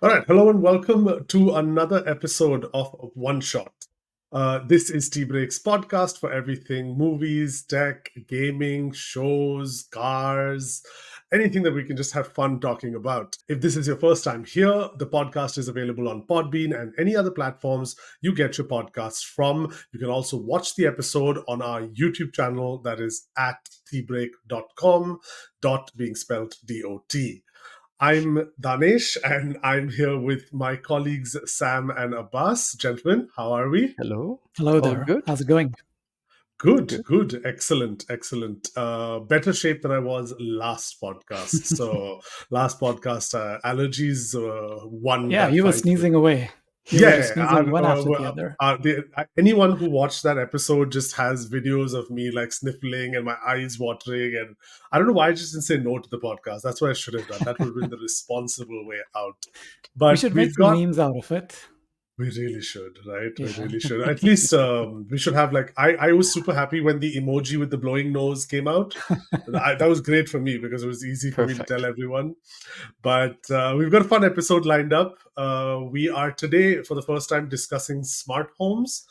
All right, hello and welcome to another episode of OneShot. This is Tbreak's podcast for everything movies, tech, gaming, shows, cars, anything that we can just have fun talking about. If this is your first time here, the podcast is available on Podbean and any other platforms you get your podcasts from. You can also watch the episode on our YouTube channel that is at tbreak.com, dot being spelled D-O-T. I'm Danesh, and I'm here with my colleagues Sam and Abbas. Gentlemen, how are we? Hello. Hello All there. good? How's it going? Good, Good. good, excellent, excellent. Better shape than I was last podcast. So last podcast, allergies won Yeah, that you were fight. sneezing away. You were just Yeah, sneezing one after the other. anyone who watched that episode just has videos of me like sniffling and my eyes watering, and I don't know why I just didn't say no to the podcast. That's what I should have done. That would have been the responsible way out. We But should make we've some got memes out of it. We really should, right? We Yeah. really should. At least we should have like I was super happy when the emoji with the blowing nose came out. That was great for me because it was easy for me to Perfect. tell everyone. But we've got a fun episode lined up. We are today for the first time discussing smart homes.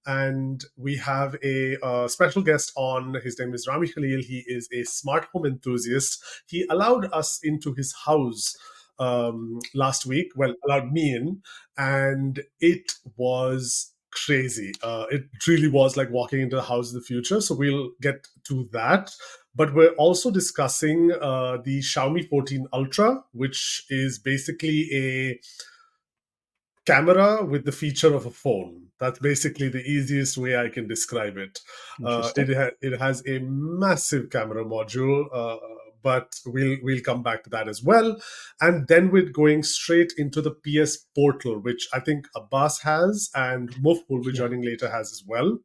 And we have a special guest on. His name is Rami Khalil. He is a smart home enthusiast. He allowed us into his house last week. Well, allowed me in, and it was crazy. It really was like walking into the house of the future. So we'll get to that. But we're also discussing the Xiaomi 14 Ultra, which is basically a camera with the feature of a phone. That's basically the easiest way I can describe it. Interesting. It has a massive camera module, but we'll come back to that as well. And then we're going straight into the PS Portal, which I think Abbas has and Muf will be Yeah. joining later has as well.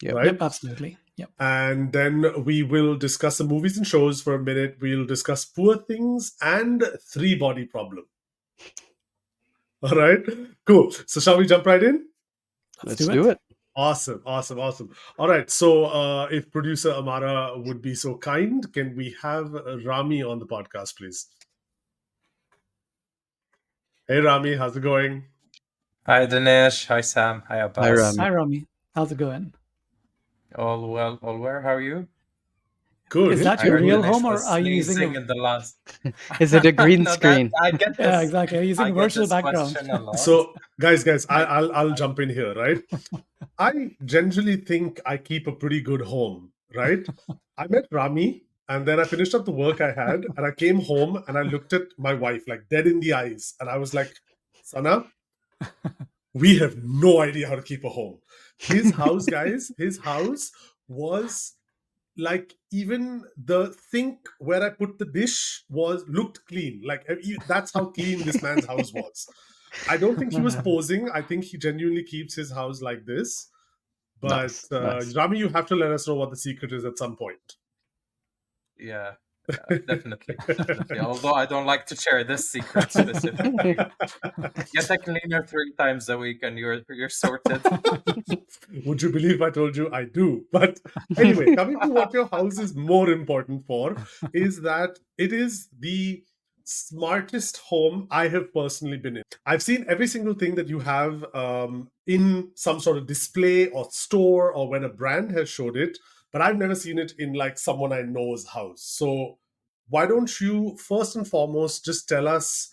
Yep. Right? Yep, absolutely. Yep. And then we will discuss the movies and shows for a minute. We'll discuss Poor Things and Three Body Problem. All right, cool. So shall we jump right in? Let's do it. Awesome. All right. So if producer Amara would be so kind, can we have Rami on the podcast, please? Hey, Rami, how's it going? Hi Dinesh, hi Sam, hi Abbas. Hi, Rami. Hi, Rami. How's it going? All well, all well. How are you? Good. Is that I your heard real Dinesh home, or was are you using sneezing a... in the last? Is it a green No, screen? I get this. Yeah, exactly. Are you using I a get virtual this background? question a lot. So, guys, I'll jump in here, right? I generally think I keep a pretty good home, right? I met Rami, and then I finished up the work I had, and I came home and I looked at my wife like dead in the eyes, and I was like, Sana, we have no idea how to keep a home. His house, guys, his house was like even the sink where I put the dish looked clean. Like that's how clean this man's house was. I don't think he was posing. I think he genuinely keeps his house like this. But Nice. Rami, you have to let us know what the secret is at some point. Yeah, definitely. Although I don't like to share this secret specifically. Get a cleaner 3 times a week and you're sorted. Would you believe I told you I do? But anyway, coming to what your house is more important for is that it is the smartest home I have personally been in. I've seen every single thing that you have in some sort of display or store or when a brand has showed it, but I've never seen it in like someone I know's house. So why don't you first and foremost just tell us,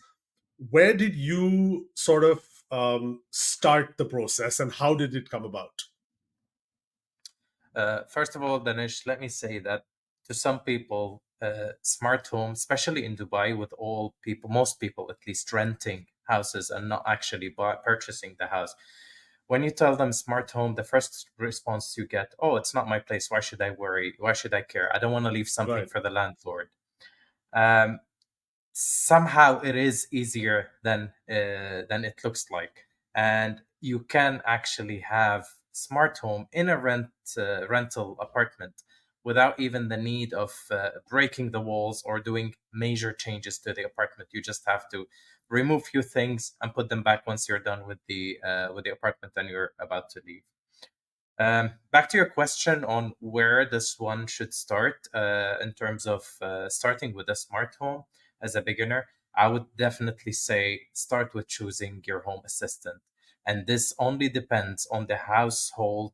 where did you sort of start the process and how did it come about? First of all, Danish, let me say that to some people, smart home, especially in Dubai, with most people at least renting houses and not actually purchasing the house. When you tell them smart home, the first response you get, oh, it's not my place. Why should I worry? Why should I care? I don't want to leave something Right. for the landlord. Somehow it is easier than it looks like. And you can actually have smart home in a rental apartment without even the need of breaking the walls or doing major changes to the apartment. You just have to remove a few things and put them back once you're done with the apartment and you're about to leave. Back to your question on where this one should start in terms of starting with a smart home as a beginner. I would definitely say start with choosing your home assistant. And this only depends on the household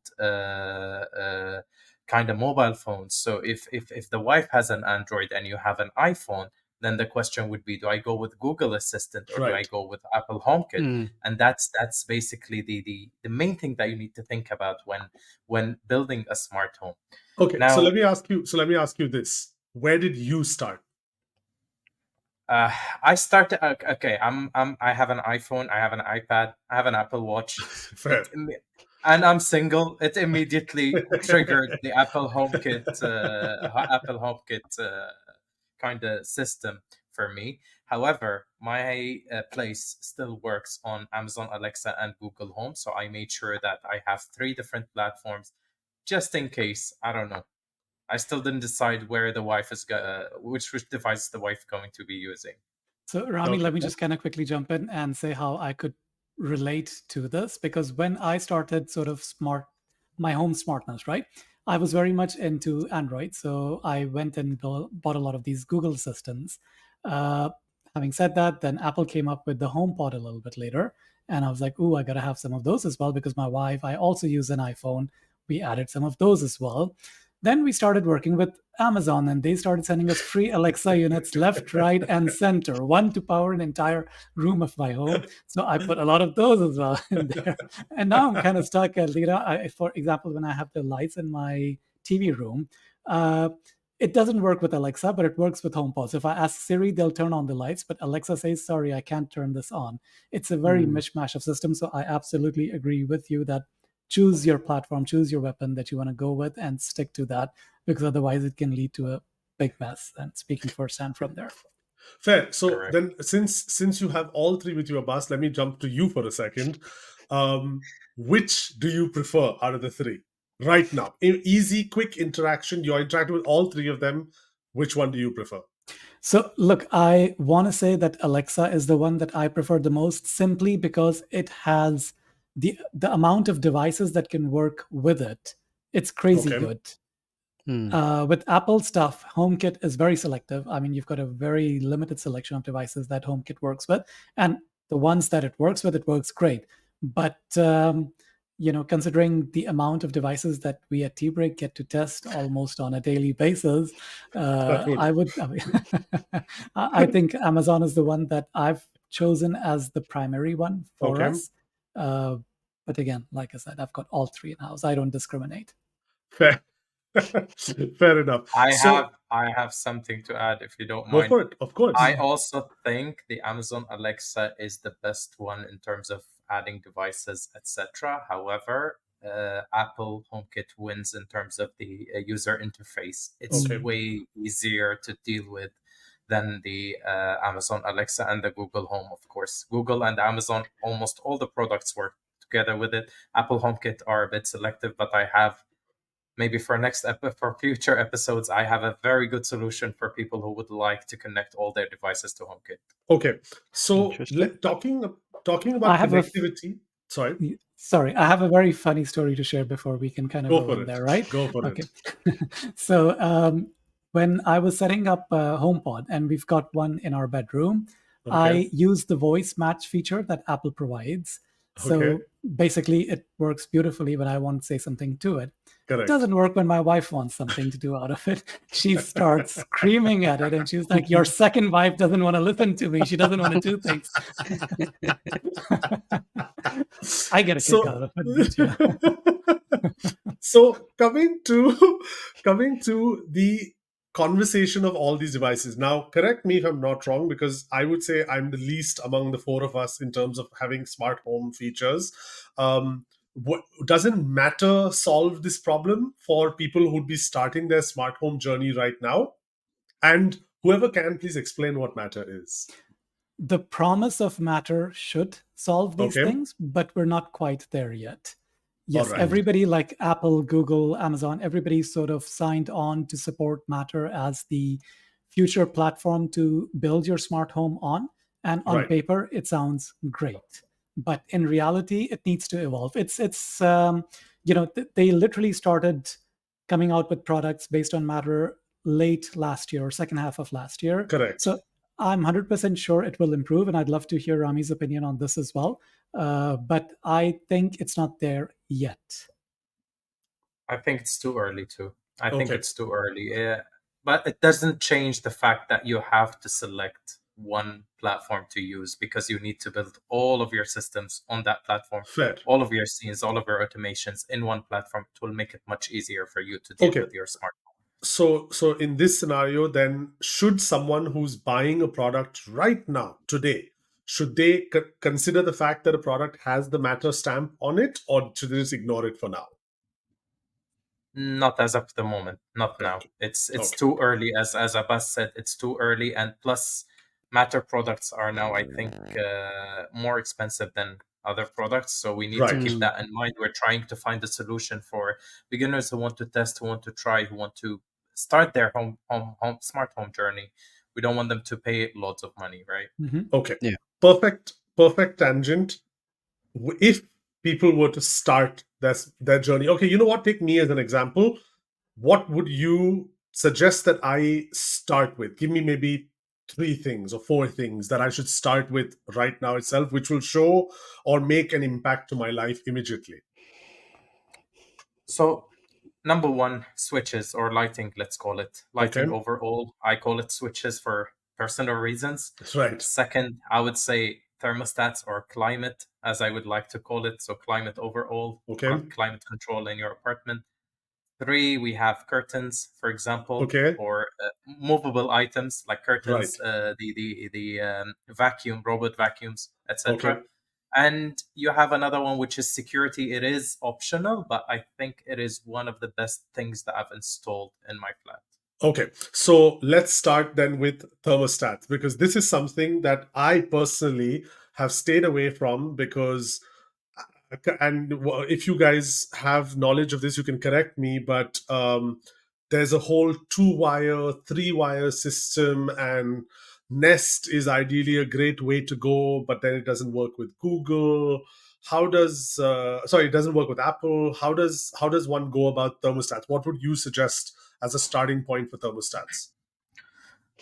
kind of mobile phones. So if the wife has an Android and you have an iPhone, then the question would be, do I go with Google Assistant or do I Right. go with Apple HomeKit? Mm. And that's basically the main thing that you need to think about when building a smart home. Okay. Now, So let me ask you this. Where did you start? I started. Okay, I have an iPhone. I have an iPad. I have an Apple Watch. Fair. And I'm single. It immediately triggered the Apple HomeKit kind of system for me. However, my place still works on Amazon Alexa and Google Home, so I made sure that I have 3 different platforms, just in case. I don't know. I still didn't decide where the wife is which device the wife going to be using. So, Rami, Okay. let me just kind of quickly jump in and say how I could relate to this, because when I started sort of my home smartness, right? I was very much into Android. So I went and bought a lot of these Google assistants. Uh, Having said that, then Apple came up with the HomePod a little bit later. And I was like, ooh, I got to have some of those as well, because my wife, I also use an iPhone. We added some of those as well. Then we started working with Amazon, and they started sending us free Alexa units left, right, and center, one to power an entire room of my home. So I put a lot of those as well in there. And now I'm kind of stuck at, for example, when I have the lights in my TV room, uh, it doesn't work with Alexa, but it works with HomePod. So if I ask Siri, they'll turn on the lights, but Alexa says, sorry, I can't turn this on. It's a very mishmash of systems. So I absolutely agree with you that choose your platform, choose your weapon that you want to go with, and stick to that, because otherwise it can lead to a big mess. And speaking firsthand from there. Fair. So Correct. then, since you have all 3 with you, Abbas, let me jump to you for a second. Which do you prefer out of the 3 right now? Easy, quick interaction. You're interacting with all 3 of them. Which one do you prefer? So, look, I want to say that Alexa is the one that I prefer the most, simply because it has the amount of devices that can work with it. It's crazy Okay. good. Mm. With Apple stuff, HomeKit is very selective. I mean, you've got a very limited selection of devices that HomeKit works with, and the ones that it works with, it works great. But considering the amount of devices that we at Tbreak get to test almost on a daily basis, That would. I think Amazon is the one that I've chosen as the primary one for Okay. us. But again, like I said, I've got all 3 in house. I don't discriminate. Fair. Fair enough. I have something to add, if you don't Go mind. for it. Of course. I also think the Amazon Alexa is the best one in terms of adding devices, etc. However, Apple HomeKit wins in terms of the user interface. It's Okay. way easier to deal with than the Amazon Alexa and the Google Home, of course. Google and Amazon, almost all the products work together with it. Apple HomeKit are a bit selective, but I have maybe for for future episodes, I have a very good solution for people who would like to connect all their devices to HomeKit. Okay. So Interesting. talking I about have connectivity. Sorry. Sorry, I have a very funny story to share before we can kind of Go go for in it. there, right? Go for Okay. it. So when I was setting up HomePod, and we've got one in our bedroom, Okay. I used the voice match feature that Apple provides. So Okay. basically, it works beautifully when I want to say something to it. Correct. Doesn't work when my wife wants something to do out of it. She starts screaming at it, and she's like, "Your second wife doesn't want to listen to me. She doesn't want to do things." I get a kick out So, of it, but yeah. so coming to the conversation of all these devices. Now, correct me if I'm not wrong, because I would say I'm the least among the 4 of us in terms of having smart home features. What doesn't Matter solve this problem for people who'd be starting their smart home journey right now? And whoever can, please explain what Matter is. The promise of Matter should solve these Okay. things, but we're not quite there yet. All Yes, right. everybody like Apple, Google, Amazon, everybody sort of signed on to support Matter as the future platform to build your smart home on. And on Right. paper, it sounds great. But in reality, it needs to evolve. They literally started coming out with products based on Matter late last year or second half of last year. Correct. So I'm 100% sure it will improve, and I'd love to hear Rami's opinion on this as well. But I think it's not there yet. I think it's too early too. I think Okay. it's too early. Yeah. But it doesn't change the fact that you have to select one platform to use because you need to build all of your systems on that platform, Fair. all of your scenes, all of your automations in one platform. It will make it much easier for you to deal Okay. with your smart. So in this scenario, then should someone who's buying a product right now, today, should they consider the fact that a product has the Matter stamp on it, or should they just ignore it for now? Not as of the moment, not now. Okay. It's Okay. too early, as Abbas said. It's too early, and plus, Matter products are now, I think, more expensive than other products. So we need to Right. keep that in mind. We're trying to find a solution for beginners who want to test, who want to try, who want to start their home smart home journey. We don't want them to pay lots of money, right? Okay. Yeah. Perfect tangent. If people were to start their journey, okay, you know what? Take me as an example. What would you suggest that I start with? Give me maybe 3 things or 4 things that I should start with right now itself, which will show or make an impact to my life immediately. So number one, switches or lighting, let's call it. Lighting Okay. overall. I call it switches for personal reasons. Right. Second, I would say thermostats or climate, as I would like to call it. So climate overall, Okay. climate control in your apartment. Three, we have curtains, for example, Okay. or movable items like curtains, Right. the vacuum, robot vacuums, Okay. etc. And you have another one, which is security. It is optional, but I think it is one of the best things that I've installed in my flat. Okay, so let's start then with thermostats, because this is something that I personally have stayed away from because, and if you guys have knowledge of this, you can correct me, but there's a whole 2-wire, 3-wire system, and Nest is ideally a great way to go, but then it doesn't work with Google. How does sorry, it doesn't work with Apple. How does one go about thermostats? What would you suggest as a starting point for thermostats?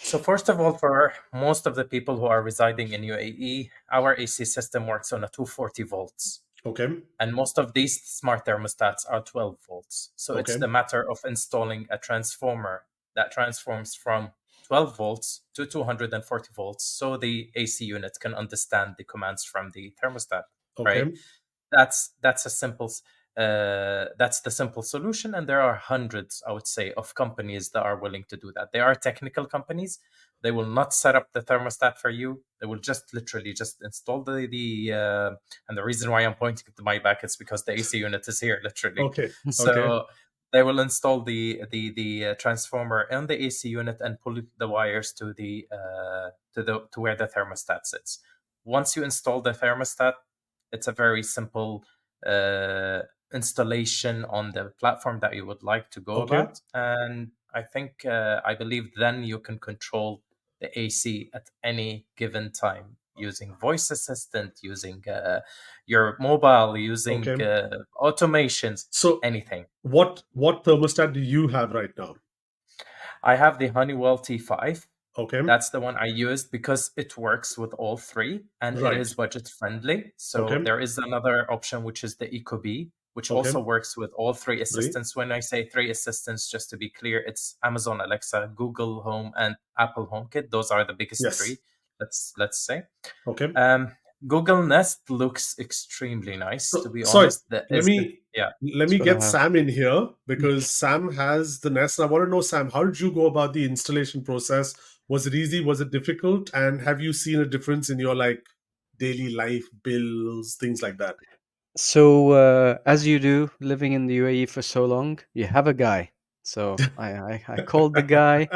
So first of all, for most of the people who are residing in UAE, our AC system works on a 240 volts. Okay. And most of these smart thermostats are 12 volts. So it's Okay. the matter of installing a transformer that transforms from 12 volts to 240 volts so the AC unit can understand the commands from the thermostat, right? Okay. That's a simple that's the simple solution, and there are hundreds, I would say, of companies that are willing to do that. They are technical companies. They will not set up the thermostat for you. They will just literally just install the and the reason why I'm pointing to my back is because the AC unit is here, literally. Okay. Okay. So they will install the transformer and the AC unit and pull the wires to to where the thermostat sits. Once you install the thermostat, it's a very simple uh, installation on the platform that you would like to go Okay. about, and I believe then you can control the AC at any given time using voice assistant, using your mobile, using Okay. automations, So anything. what thermostat do you have right now? I have the Honeywell T5. Okay. That's the one I used because it works with all three and it Right. is budget friendly. So Okay. there is another option, which is the ecobee, which Okay. also works with all three Three. assistants. When I say three assistants, just to be clear, it's Amazon Alexa, Google Home, and Apple HomeKit. Those are the biggest Yes. three. Let's say. Okay. Google Nest looks extremely nice, to be Sorry, honest. That let is the, me yeah. let That's me what I get have. Sam in here because Sam has the Nest. And I want to know, Sam, how did you go about the installation process? Was it easy? Was it difficult? And have you seen a difference in your daily life bills, things like that? So, as you do, living in the UAE for so long, you have a guy. So I called the guy.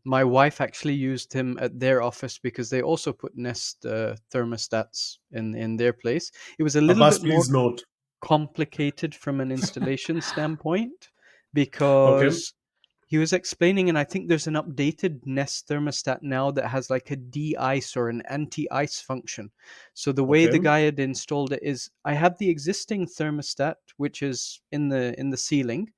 My wife actually used him at their office because they also put Nest thermostats in their place. It was a little Abbas, bit more please note. complicated from an installation standpoint Okay. because he was explaining, and I think there's an updated Nest thermostat now that has like a de-ice or an anti-ice function. So the way the Okay. guy had installed it is, I have the existing thermostat, which is in the ceiling,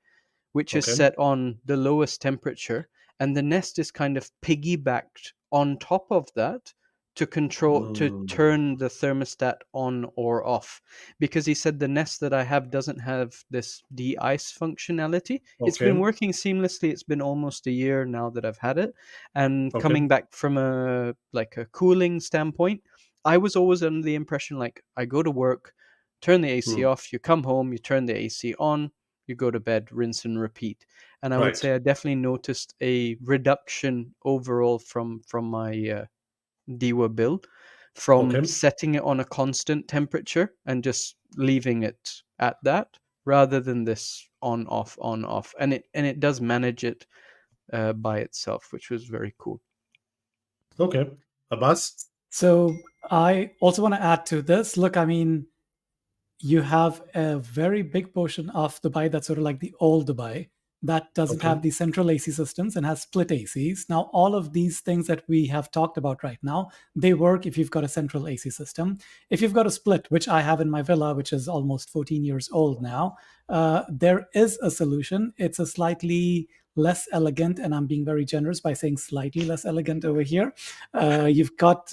which is Okay. set on the lowest temperature, and the Nest is kind of piggybacked on top of that to turn the thermostat on or off, because he said the Nest that I have doesn't have this de-ice functionality. It's been Okay. working seamlessly. It's been almost a year now that I've had it, and Okay. coming back from a cooling standpoint, I was always under the impression like I go to work, turn the AC off, you come home, you turn the AC on, you go to bed, rinse and repeat. And I would Right. say I definitely noticed a reduction overall from my Dewa bill, from Okay. setting it on a constant temperature and just leaving it at that, rather than this on off, and it does manage it by itself, which was very cool. Okay. Abbas? So I also want to add to this. Look, I mean, you have a very big portion of Dubai that's sort of like the old Dubai that doesn't Okay. have the central AC systems and has split ACs. Now, all of these things that we have talked about right now, they work if you've got a central AC system. If you've got a split, which I have in my villa, which is almost 14 years old now, there is a solution. It's a slightly less elegant, and I'm being very generous by saying slightly less elegant over here. You've got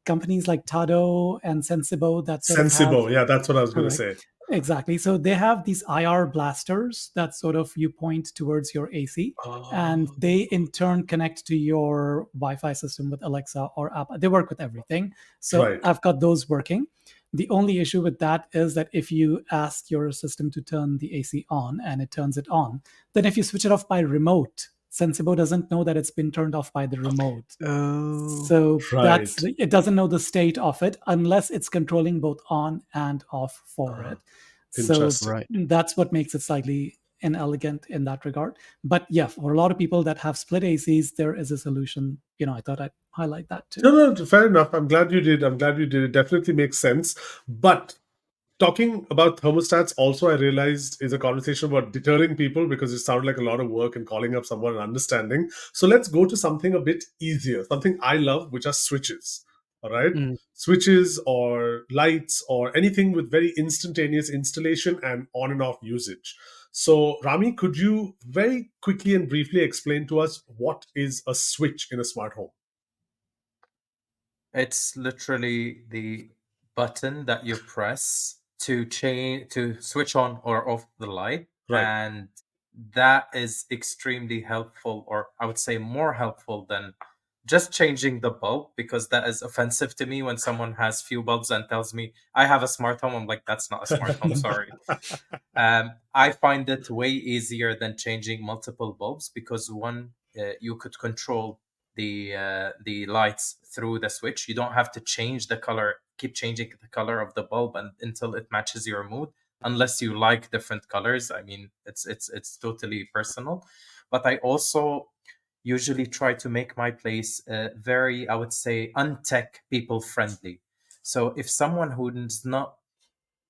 companies like Tado and Sensibo that sort of have. Sensible. Yeah, that's what I was going to Correct. say. Exactly. So they have these IR blasters that sort of you point towards your AC, and Oh, they in turn connect to your Wi-Fi system with Alexa or App. They work with everything. So right. I've got those working. The only issue with that is that if you ask your system to turn the AC on and it turns it on, then if you switch it off by remote, Sensibo doesn't know that it's been turned off by the remote. Oh, So Right. it doesn't know the state of it unless it's controlling both on and off for Uh, it. So Interesting. right. that's what makes it slightly inelegant in that regard. But yeah, for a lot of people that have split ACs, there is a solution. I thought I'd highlight that too. No, no, fair enough. I'm glad you did. I'm glad you did. It definitely makes sense. But talking about thermostats also, I realized, is a conversation about deterring people because it sounded like a lot of work and calling up someone and understanding. So let's go to something a bit easier, something I love, which are switches. All right. Mm. Switches or lights or anything with very instantaneous installation and on and off usage. So, Rami, could you very quickly and briefly explain to us what is a switch in a smart home? It's literally the button that you press to switch on or off the light, Right. and that is extremely helpful, or I would say more helpful than just changing the bulb, because that is offensive to me when someone has few bulbs and tells me I have a smart home. I'm like, that's not a smart home, sorry. I find it way easier than changing multiple bulbs, because one, you could control the lights through the switch. You don't have to change the color, keep changing the color of the bulb until it matches your mood, unless you like different colors. I mean, it's totally personal. But I also usually try to make my place very, I would say, untech people friendly. So if someone who is not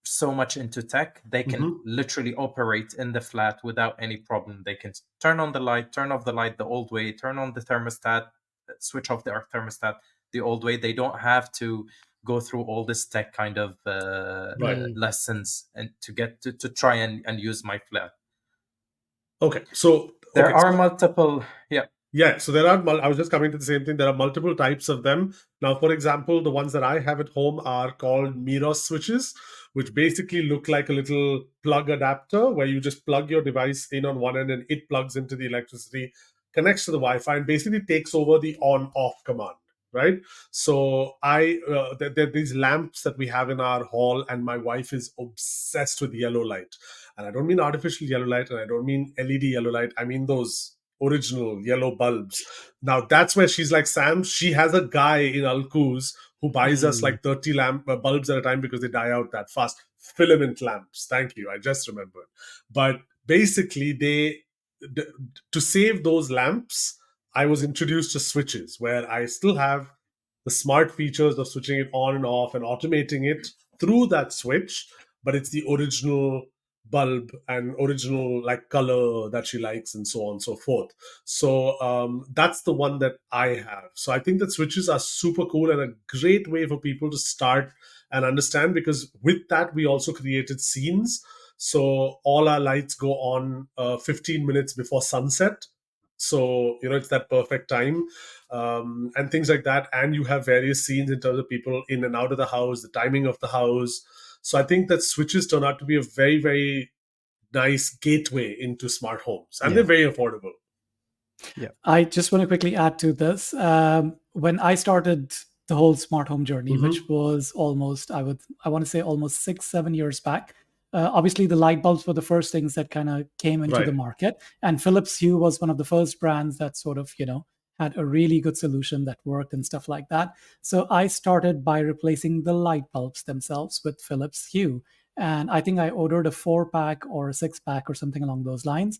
so much into tech, they can Mhm. literally operate in the flat without any problem. They can turn on the light, turn off the light the old way, turn on the thermostat, switch off the thermostat the old way. They don't have to go through all this tech kind of Right. Mm. lessons and to get to try and use my flat. Okay. So, There okay. are So, multiple, yeah. yeah, so there are, I was just coming to the same thing. There are multiple types of them. Now, for example, the ones that I have at home are called Miros switches, which basically look like a little plug adapter where you just plug your device in on one end and it plugs into the electricity, connects to the Wi-Fi, and basically takes over the on-off command. Right. So there are these lamps that we have in our hall, and my wife is obsessed with yellow light. And I don't mean artificial yellow light, and I don't mean LED yellow light. I mean those original yellow bulbs. Now that's where she's like, Sam, she has a guy in Alcuz who buys us Mm. like 30 bulbs at a time because they die out that fast. Filament lamps. Thank you. I just remembered. But basically, to save those lamps, I was introduced to switches where I still have the smart features of switching it on and off and automating it through that switch, but it's the original bulb and original like color that she likes and so on and so forth. So that's the one that I have. So I think that switches are super cool and a great way for people to start and understand, because with that we also created scenes. So all our lights go on 15 minutes before sunset, So, it's that perfect time, and things like that. And you have various scenes in terms of people in and out of the house, the timing of the house. So I think that switches turn out to be a very, very nice gateway into smart homes, and Yeah. they're very affordable. I just want to quickly add to this. When I started the whole smart home journey, Mhm. which was almost, I want to say almost 6, 7 years back. Obviously, the light bulbs were the first things that kind of came into the Right. market, and Philips Hue was one of the first brands that sort of, had a really good solution that worked and stuff like that. So I started by replacing the light bulbs themselves with Philips Hue, and I think I ordered a 4 pack or a 6 pack or something along those lines.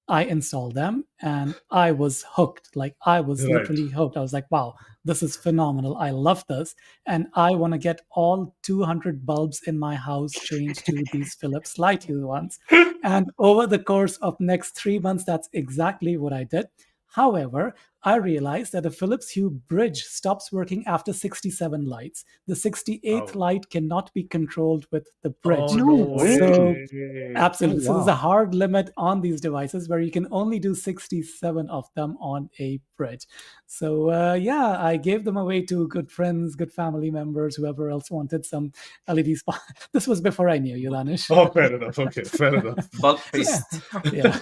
I installed them and I was hooked. Like I was Right. literally hooked. I was like, wow, this is phenomenal. I love this. And I want to get all 200 bulbs in my house changed to these Philips Light Hue ones. And over the course of next 3 months, that's exactly what I did. However, I realized that a Philips Hue bridge stops working after 67 lights. The 68th Oh. light cannot be controlled with the bridge. Oh, No no So way. absolutely. Oh, So there's a wow. hard limit on these devices where you can only do 67 of them on a bridge. So yeah, I gave them away to good friends, good family members, whoever else wanted some LED spot. This was before I knew you, Danish. Oh, fair enough. Okay, fair enough. Bulk So yeah, paste. yeah.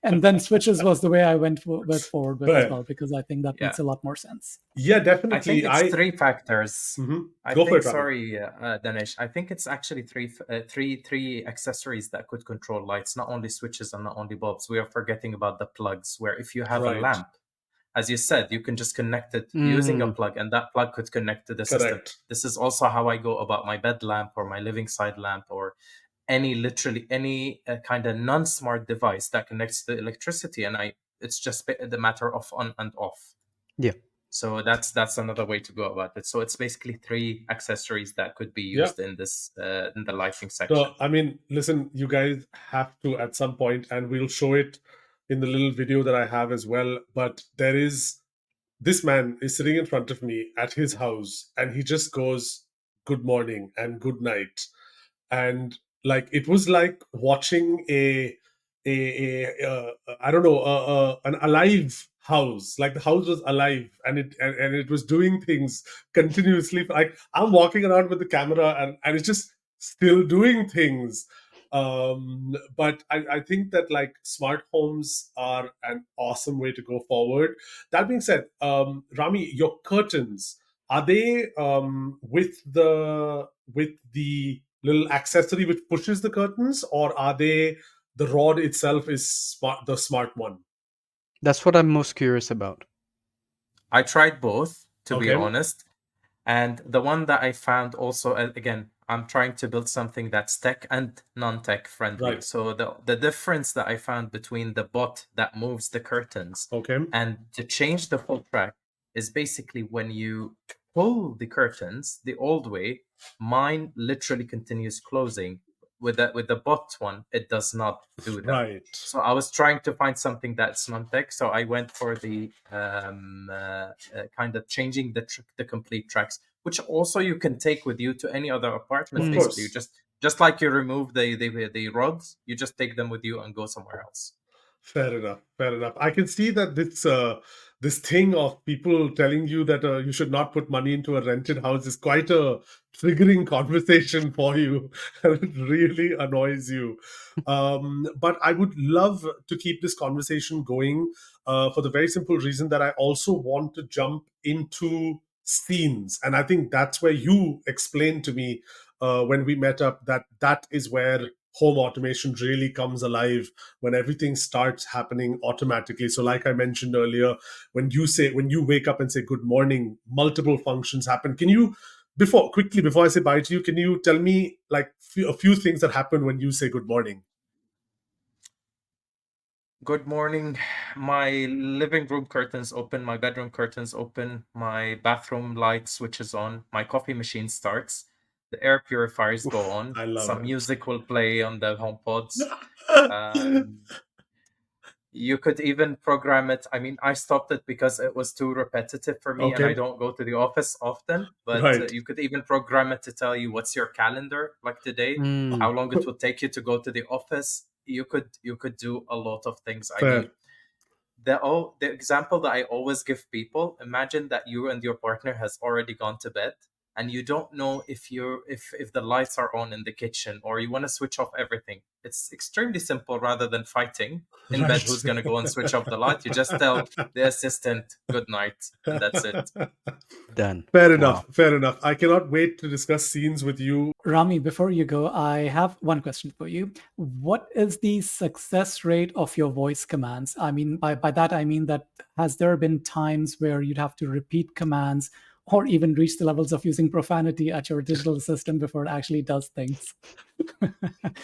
And then switches was the way I went forward with as Fair. well, because I think that Yeah. makes a lot more sense. Yeah, I think definitely. it's three factors. I Go for think, it, Rami. sorry, Danish. I think it's actually three accessories that could control lights, not only switches and not only bulbs. We are forgetting about the plugs, where if you have a Right. lamp, as you said, you can just connect it using a Mm. plug, and that plug could connect to the system. Correct. This is also how I go about my bed lamp or my living side lamp or literally any kind of non-smart device that connects to electricity, and it's just the matter of on and off. Yeah. So that's another way to go about it. So it's basically three accessories that could be Yeah. used in this in the lighting section. So, I mean, listen, you guys have to at some point, and we'll show it in the little video that I have as well. But this man is sitting in front of me at his house, and he just goes, "Good morning" and "Good night." And like, it was like watching I don't know, an alive house. Like the house was alive, and it was doing things continuously. Like I'm walking around with the camera, and it's just still doing things. But I think that like smart homes are an awesome way to go forward. That being said, Rami, your curtains, are they with the little accessory which pushes the curtains, or are they the rod itself is the smart one? That's what I'm most curious about. I tried both, to be Okay. honest. And the one that I found also, again, I'm trying to build something that's tech and non-tech friendly. Right. So the difference that I found between the bot that moves the curtains Okay. and to change the full track is basically when you pull the curtains the old way, mine literally continues closing. With the bot one, it does not do that. Right. So I was trying to find something that's non-tech. So I went for the kind of changing the complete tracks, which also you can take with you to any other apartment. Of Basically, you course. just like you remove the rods, you just take them with you and go somewhere else. Fair enough. Fair enough. I can see that this thing of people telling you that you should not put money into a rented house is quite a triggering conversation for you, and it really annoys you. But I would love to keep this conversation going for the very simple reason that I also want to jump into scenes, and I think that's where you explained to me when we met up that is where home automation really comes alive, when everything starts happening automatically. So like I mentioned earlier, when you wake up and say good morning, multiple functions happen. Can you, before I say bye to you, can you tell me like a few things that happen when you say good morning? Good morning. My living room curtains open, my bedroom curtains open, my bathroom light switches on, my coffee machine starts, the air purifiers go Oof. on, I love some it. music will play on the HomePods. Um, you could even program it. I mean, I stopped it because it was too repetitive for me and I Okay. don't go to the office often, but Right. you could even program it to tell you what's your calendar like today, how Mm. long it would take you to go to the office. You could do a lot of things. I mean, Fair. the example that I always give people: imagine that you and your partner has already gone to bed, and you don't know if the lights are on in the kitchen, or you want to switch off everything. It's extremely simple. Rather than fighting in bed who's going to go and switch off the light, you just tell the assistant good night, and that's it. Done. Fair Wow. enough. Fair enough. I cannot wait to discuss scenes with you. Rami, before you go, I have one question for you. What is the success rate of your voice commands? I mean, by that, I mean that has there been times where you'd have to repeat commands or even reach the levels of using profanity at your digital assistant before it actually does things?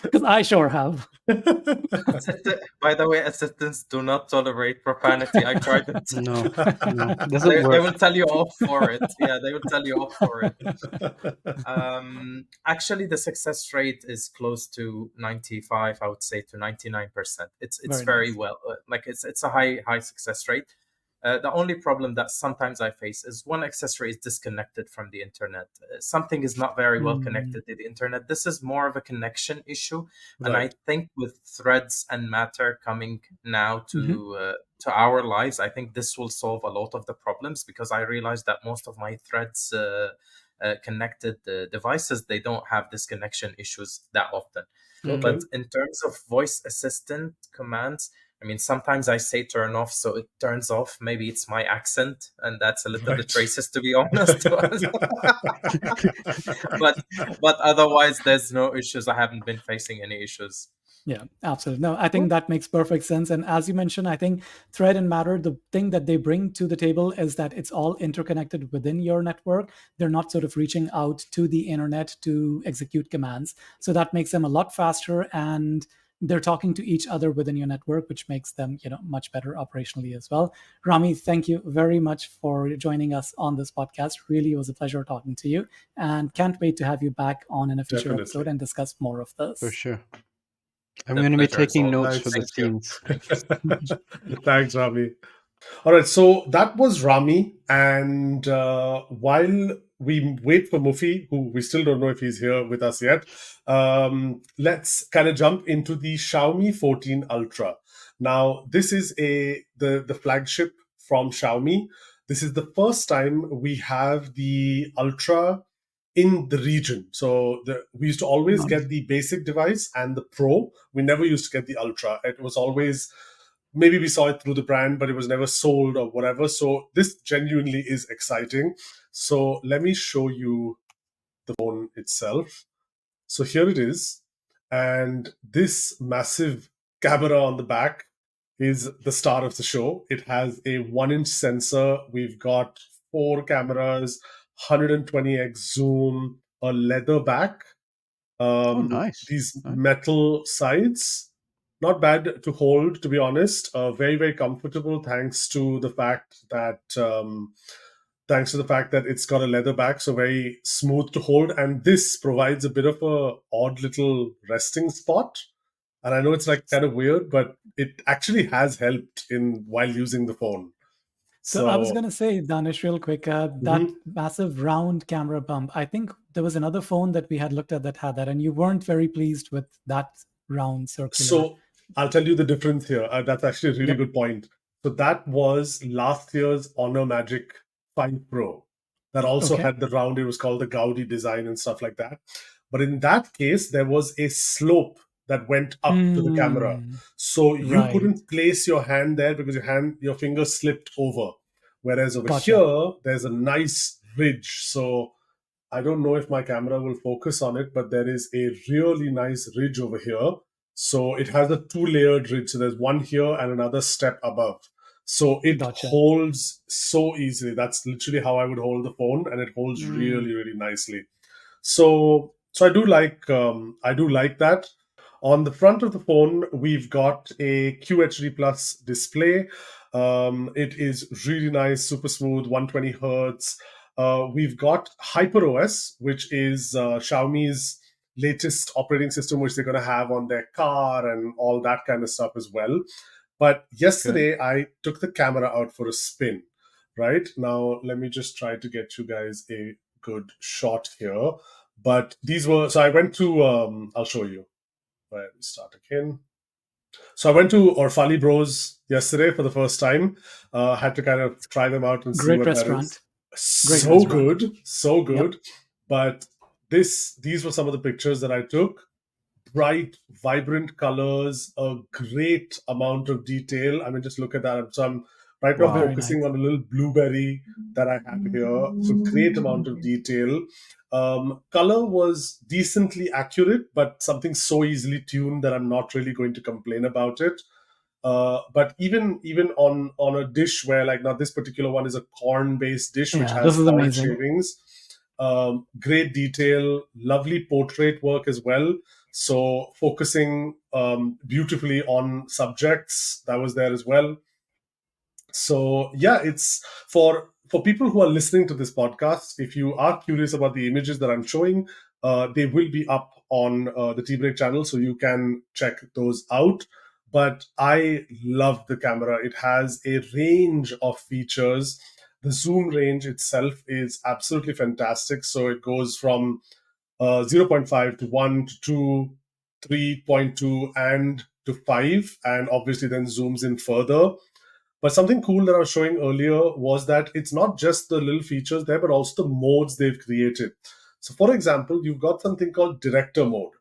Because I sure have. By the way, assistants do not tolerate profanity. I tried it. No, no, it doesn't They work. will tell you off for it. Yeah, they will tell you off for it. Actually, the success rate is close to 95, I would say, to 99%. It's Very very nice. well, like it's a high success rate. The only problem that sometimes I face is one accessory is disconnected from the internet. Something is not very well Hmm. connected to the internet. This is more of a connection issue, and I Right. think with Threads and Matter coming now Mhm. to our lives, I think this will solve a lot of the problems, because I realized that most of my Threads connected devices, they don't have this connection issues that often. Mm. But in terms of voice assistant commands, I mean, sometimes I say turn off, so it turns off. Maybe it's my accent, and that's a little bit Right. racist, to be honest. but but otherwise, there's no issues. I haven't been facing any issues. Yeah, absolutely. No, I think that makes perfect sense. And as you mentioned, I think Thread and Matter, the thing that they bring to the table is that it's all interconnected within your network. They're not sort of reaching out to the internet to execute commands. So that makes them a lot faster, and they're talking to each other within your network, which makes them, much better operationally as well. Rami, thank you very much for joining us on this podcast. Really was a pleasure talking to you, and can't wait to have you back on in a future Definitely. episode and discuss more of For this. sure. I'm The going to be pleasure is taking all notes mine. for the Thanks. scenes. Thanks, Rami. All right, so that was Rami. And while we wait for Mufi, who we still don't know if he's here with us yet, let's kind of jump into the Xiaomi 14 Ultra. Now, this is the flagship from Xiaomi. This is the first time we have the Ultra in the region. So we used to always Nice. get the basic device and the Pro. We never used to get the Ultra. It was always, maybe we saw it through the brand, but it was never sold or whatever. So this genuinely is exciting. So let me show you the phone itself. So here it is. And this massive camera on the back is the star of the show. It has a 1-inch sensor. We've got 4 cameras, 120x zoom, a leather back, Oh, nice. these Nice. metal sides. Not bad to hold, to be honest. Very, very comfortable, thanks to the fact that it's got a leather back, so very smooth to hold. And this provides a bit of a odd little resting spot. And I know it's like kind of weird, but it actually has helped in while using the phone. So I was So going to say, Danish, real quick, that mhm. massive round camera bump. I think there was another phone that we had looked at that had that, and you weren't very pleased with that round circular. So I'll tell you the difference here. That's actually a really Yep. good point. So that was last year's Honor Magic 5 Pro. That also Okay. had the round, it was called the Gaudi design and stuff like that. But in that case, there was a slope that went up to the camera. So you Right. couldn't place your hand there because your finger slipped over. Whereas over Gotcha. here, there's a nice ridge. So I don't know if my camera will focus on it, but there is a really nice ridge over here. So it has a 2-layered ridge. So there's one here and another step above. So it Gotcha. holds so easily. That's literally how I would hold the phone, and it holds Mm. really, really nicely. So I do like that. On the front of the phone, we've got a QHD Plus display. It is really nice, super smooth, 120 hertz. We've got HyperOS, which is Xiaomi's latest operating system, which they're going to have on their car and all that kind of stuff as well. But yesterday, I took the camera out for a spin. Right now, let me just try to get you guys a good shot here. But these were, so I went to, I'll show you. Right, we start again. So I went to Orfali Bros yesterday for the first time. Had to kind of try them out and see Great what that is. restaurant. Great So restaurant. good, so Yep. good. But these were some of the pictures that I took. Bright, vibrant colors, a great amount of detail. I mean, just look at that. So I'm right now Wow. Very focusing nice. on a little blueberry that I have here. So great amount of detail. Color was decently accurate, but something so easily tuned that I'm not really going to complain about it. But even on a dish where, like, now this particular one is a corn based dish which Yeah, this has is corn amazing. shavings. Great detail, lovely portrait work as well. So focusing beautifully on subjects, that was there as well. So yeah, it's for people who are listening to this podcast. If you are curious about the images that I'm showing, they will be up on the Tbreak channel, so you can check those out. But I love the camera. It has a range of features. The zoom range itself is absolutely fantastic. So it goes from 0.5 to 1 to 2, 3.2, and to 5, and obviously then zooms in further. But something cool that I was showing earlier was that it's not just the little features there, but also the modes they've created. So, for example, you've got something called director mode,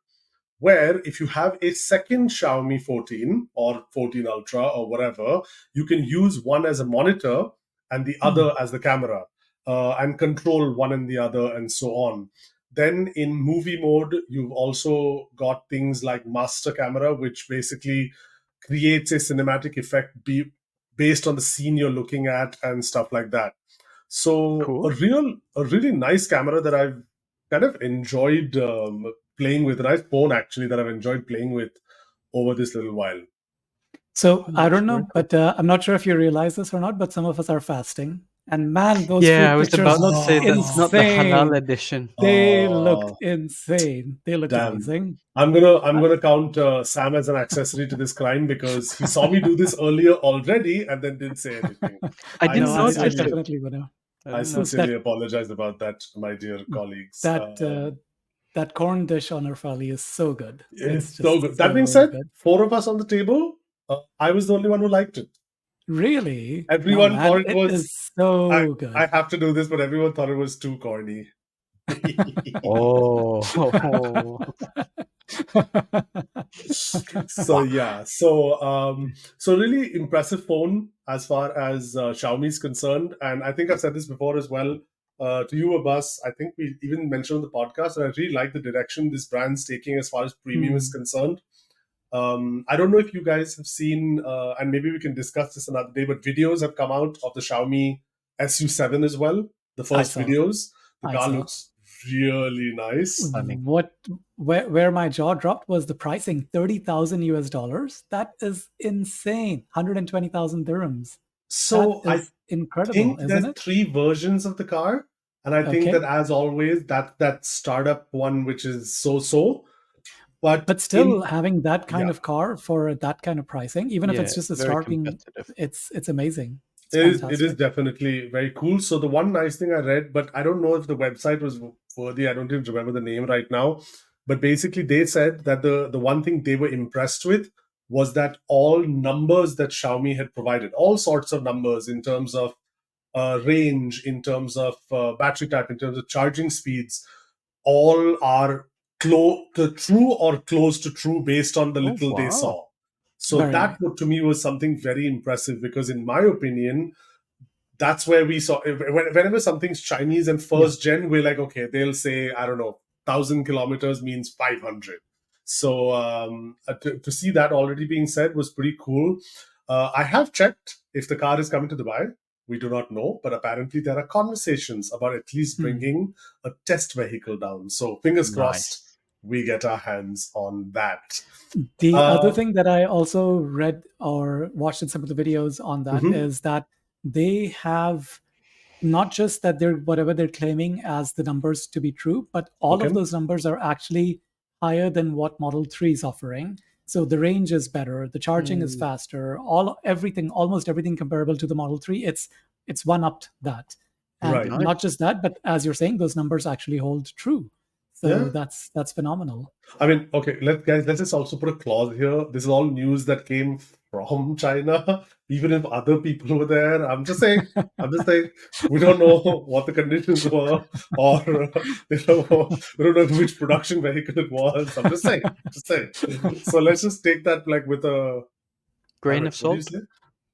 where if you have a second Xiaomi 14 or 14 Ultra or whatever, you can use one as a monitor and the other as the camera, and control one and the other and so on. Then in movie mode, you've also got things like master camera, which basically creates a cinematic effect based on the scene you're looking at and stuff like that. So Cool. a really nice camera that I've kind of enjoyed playing with. A nice phone actually that I've enjoyed playing with over this little while. So I That's don't very know, cool. but I'm not sure if you realize this or not, but some of us are fasting. And man, those Yeah, I food was pictures about to look say that's not the halal insane. edition. They looked Oh, insane. They looked damn. amazing. I'm gonna count Sam as an accessory to this crime because he saw me do this earlier already and then didn't say anything. I I No, didn't I notice sincerely it. definitely would know. I I didn't Those notice sincerely that it. apologize about that, my dear colleagues. that corn dish on Urfali is so good. It's It's so just good. That being so said, good. four of us on the table, I was the only one who liked it. Really? No, Everyone man, thought it it was. is I so I good. have to do this, but everyone thought it was too corny. Oh, So yeah, so really impressive phone as far as Xiaomi is concerned, and I think I've said this before as well to you, Abbas. I think we even mentioned on the podcast, and I really like the direction this brand's taking as far as premium is Hmm, concerned. I don't know if you guys have seen, and maybe we can discuss this another day, but videos have come out of the Xiaomi SU7 as well. The I first saw. videos. The I car saw. looks really nice. stunning. What where my jaw dropped was the pricing, 30,000 US dollars. That is insane. 120,000 dirhams. That So I is incredible, think isn't there's it? three versions of the car, and I think that Okay. as always, that startup one which is so. But But still having that kind yeah, of car for that kind of pricing, even if Yeah, it's just a very starting, competitive. it's amazing. It's it is fantastic. definitely very cool. So the one nice thing I read, but I don't know if the website was worthy. I don't even remember the name right now. But basically, they said that the one thing they were impressed with was that all numbers that Xiaomi had provided, all sorts of numbers in terms of range, in terms of battery type, in terms of charging speeds, all are to true or close to true based on the Oh, little they wow. saw. So Very that nice. to me was something very impressive because, in my opinion, that's where we saw whenever something's Chinese and Yeah. first gen, we're like, okay, they'll say, I don't know, 1,000 kilometers means 500. So to see that already being said was pretty cool. I have checked if the car is coming to Dubai. We do not know, but apparently there are conversations about at least Hmm. bringing a test vehicle down. So fingers crossed Nice. we get our hands on that. The other Uh, thing that I also read or watched in some of the videos on that mhm, is that they have not just that they're whatever they're claiming as the numbers to be true, but all of okay. those numbers are actually higher than what Model 3 is offering. So the range is better, the charging is Mm, faster, everything, almost everything comparable to the Model 3. It's one upped that. And right. not Nice. just that, but as you're saying, those numbers actually hold true. So Yeah. that's phenomenal. I mean, okay, let's just also put a clause here. This is all news that came from China, even if other people were there. I'm just saying, we don't know what the conditions were, or we don't know which production vehicle it was. I'm just saying. So let's just take that like with a, I Grain mean, of what do you salt. say?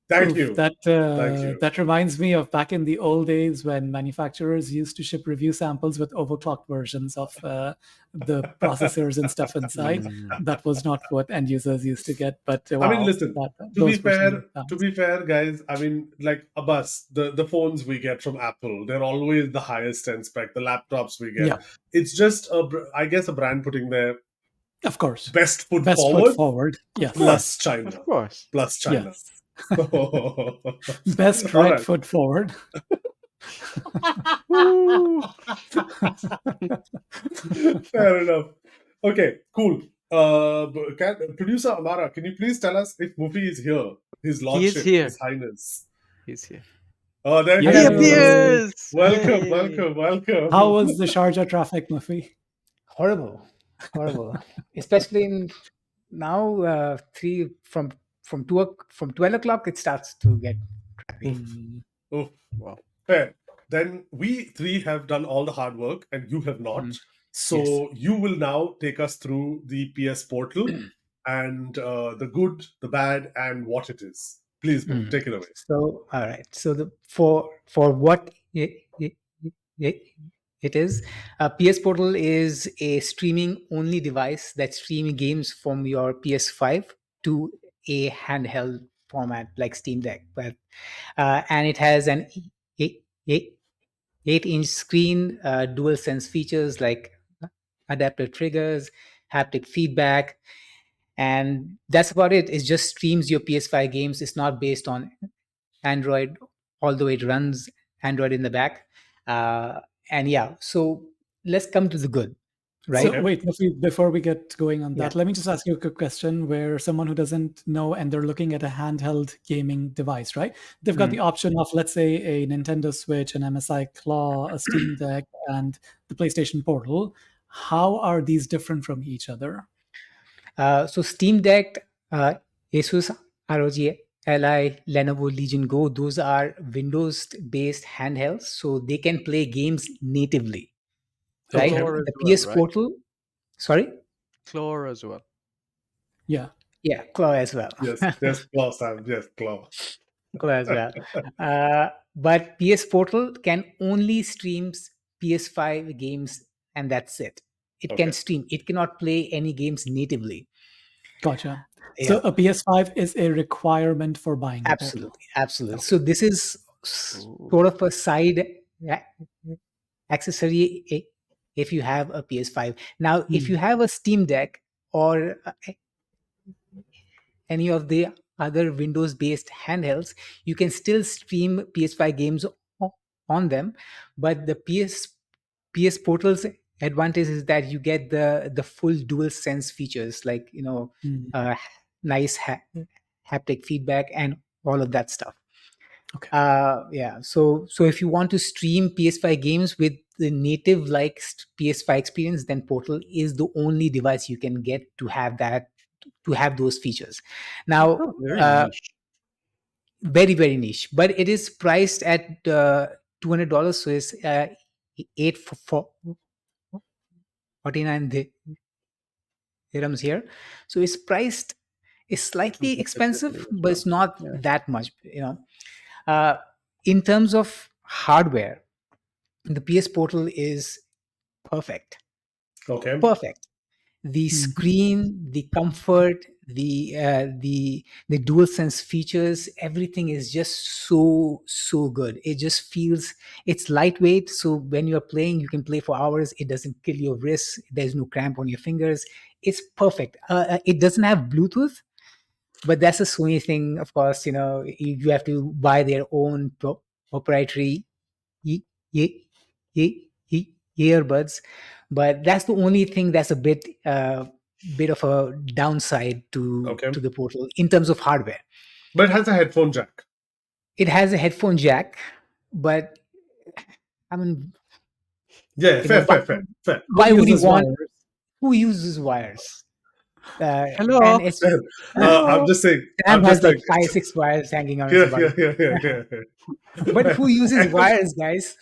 Thank Oof, you, thank you. that reminds me of back in the old days when manufacturers used to ship review samples with overclocked versions of the processors and stuff inside. Mm. That was not what end users used to get. But I mean, wow, listen. that To be those were some fair, good to times. be fair, guys. I mean, like Abbas, the phones we get from Apple, they're always the highest end spec. The laptops we get, Yeah, it's just I guess a brand putting their of course. best foot Best foot forward, forward. Of Yes, plus course, of China, course. plus China. yes. So, Best all right right. foot forward. Woo! Fair enough. Okay, cool. Producer Amara, can you please tell us if Mufi is here? His He is Lordship, here. His Highness. He's here. Oh, there he He is. Hello. appears. Welcome, Hey. welcome. How was the Sharjah traffic, Mufi? Horrible, especially in now three from 12 o'clock it starts to get crappy. Mm. Oh, Wow. fair. Then we three have done all the hard work and you have not. Mm. So you will now take us through the PS portal and the good, the bad, and what it is. Please, Mo, Mm. take it away. So all right, so the for what it is, PS Portal is a streaming only device that streams games from your PS5 to a handheld format like Steam Deck, but and it has an 8-inch screen, dual sense features like adaptive triggers, haptic feedback, and that's about it. It just streams your PS5 games. It's not based on Android, although it runs Android in the back. And yeah, so let's come to the good, right? So Okay. wait, before we get going on Yeah. that, let me just ask you a quick question where someone who doesn't know and they're looking at a handheld gaming device, right? They've got the option of, let's say, a Nintendo Switch, an MSI Claw, a Steam Deck, and the PlayStation Portal. How are these different from each other? So Steam Deck, Asus ROG Ally, Lenovo Legion Go, those are Windows-based handhelds, so they can play games natively, right? Okay. Chlor as The well, PS right? Portal, sorry, Chlor as well. Yeah. yeah, Claw as well. Yes, claw, Sam. Yes, claw. Claw as well. But PS Portal can only streams PS5 games, and that's it. It can Okay. stream. It cannot play any games natively. Gotcha. Yeah, So a PS5 is a requirement for buying the Portal. absolutely. Okay. So this is Ooh. sort of a side accessory if you have a PS5. Now, if you have a Steam Deck or any of the other Windows-based handhelds, you can still stream PS5 games on them. But the PS Portal's advantage is that you get the full dual sense features, like Mm. uh, nice haptic feedback and all of that stuff. Okay. Yeah. So if you want to stream PS5 games with the native like PS5 experience, then Portal is the only device you can get to have that, to have those features. Now, Oh, very niche. very niche, but it is priced at $200, so it's eight for 49 dirhams here. So it's priced. It's slightly expensive, Competitively as but well. it's not Yeah. that much. In terms of hardware, the PS Portal is perfect. Okay. Perfect. The screen, the comfort, the dual sense features, everything is just so good. It just feels, it's lightweight, so when you're playing you can play for hours. It doesn't kill your wrists. There's no cramp on your fingers. It's perfect. It doesn't have Bluetooth, but that's a Sony thing, of course. You have to buy their own proprietary e- e- earbuds, but that's the only thing that's a bit of a downside to Okay. the Portal in terms of hardware. But it has a headphone jack. It has a headphone jack, but I mean, Yeah, You know, fair. why Who would you uses want? wires? Who uses wires? And Hello. it's Fair. I'm Hello. just saying. Sam I'm has just like like, 5, 6 wires hanging on his yeah, body. yeah, yeah, yeah, yeah. But yeah. who uses wires, guys?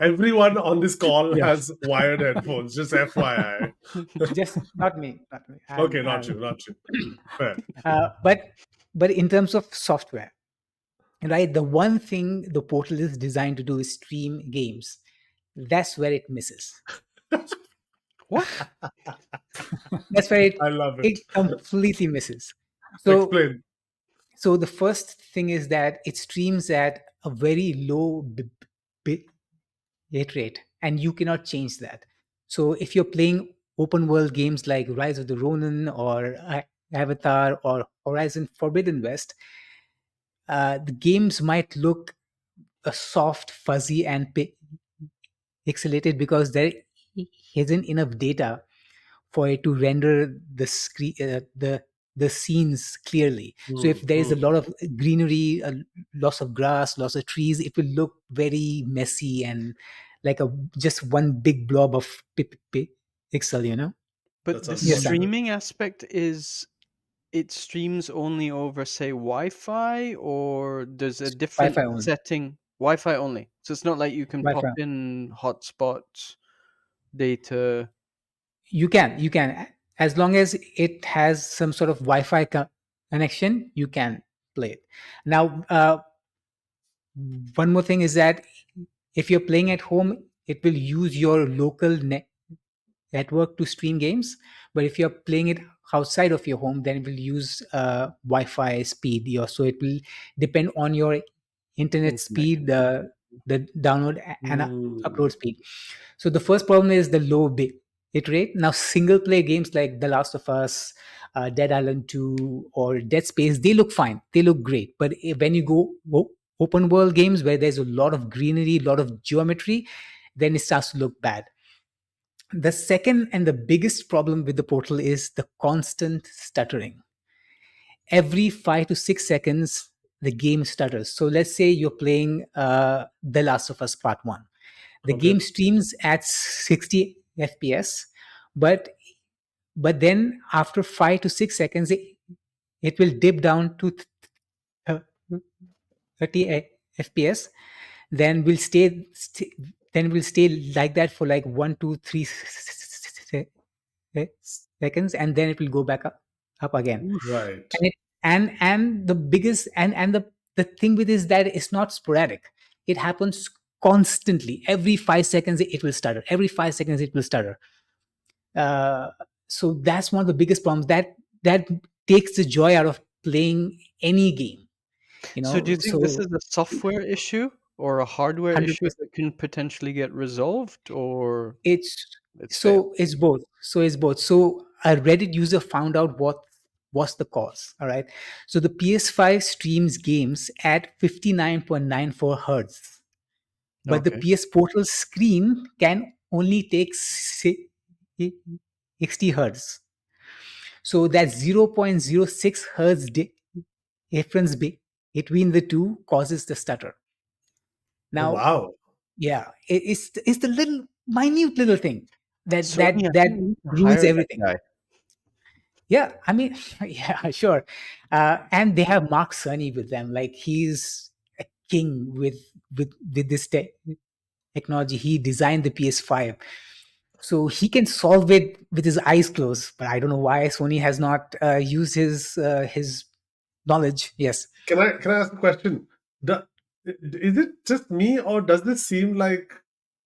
Everyone on this call Yes. has wired headphones. Just FYI. Just not me, not me. Okay, not you, not you. Fair. But in terms of software, right? The one thing the portal is designed to do is stream games. That's where it misses. What? That's where I love it. it completely misses. So Explain. so the first thing is that it streams at a very low bit rate, and you cannot change that. So if you're playing open world games like Rise of the Ronin or Avatar or Horizon Forbidden West, the games might look soft, fuzzy, and pixelated because there isn't enough data for it to render the scenes clearly. So if there is a Mm. lot of greenery, loss of grass, loss of trees, it will look very messy and like a just one big blob of pixel. You know? But That's the Yes, Sam. unfortunate. streaming aspect is it streams only over, say, Wi-Fi, or there's a different Wi-Fi only. setting? Wi-Fi only. So it's not like you can pop Wi-Fi. in hotspots, data. You can, as long as it has some sort of Wi-Fi connection, you can play it. Now, one more thing is that if you're playing at home, it will use your local network to stream games. But if you're playing it outside of your home, then it will use Wi-Fi speed. So it will depend on your internet Internet speed, connection. the download and Mm. upload speed. So the first problem is the low bit rate. Now, single player games like The Last of Us, Dead Island 2, or Dead Space, they look fine. They look great. But when you go open world games where there's a lot of greenery, a lot of geometry, then it starts to look bad. The second and the biggest problem with the portal is the constant stuttering. Every 5 to 6 seconds, the game stutters. So let's say you're playing The Last of Us Part 1. The Okay. game streams at 60 FPS, but then after 5 to 6 seconds, it will dip down to 30 FPS. Then will stay like that for like 1 to 3 seconds, and then it will go back up again. Oof. Right. And it and the biggest and the thing with is that it's not sporadic. It happens constantly. Every 5 seconds it will stutter. Every 5 seconds it will stutter. uh, so that's one of the biggest problems that takes the joy out of playing any game, So do you think this so is a software issue or a hardware issue 100%. that can potentially get resolved, or It's it's failed? it's both. So a Reddit user found out what was the cause. All right. So the PS5 streams games at 59.94 hertz, but the Okay. PS Portal screen can only take 60 hertz. So that 0.06 hertz difference between the two causes the stutter. Oh, Now, wow. yeah, it's the little minute little thing that Sony, that I that think we need to ruins hire that everything. guy. Yeah, I mean, yeah, sure. And they have Mark Cerny with them. Like he's a king with this technology. He designed the PS5, so he can solve it with his eyes closed. But I don't know why Sony has not used his knowledge. Yes. Can I ask a question? Is it just me, or does this seem like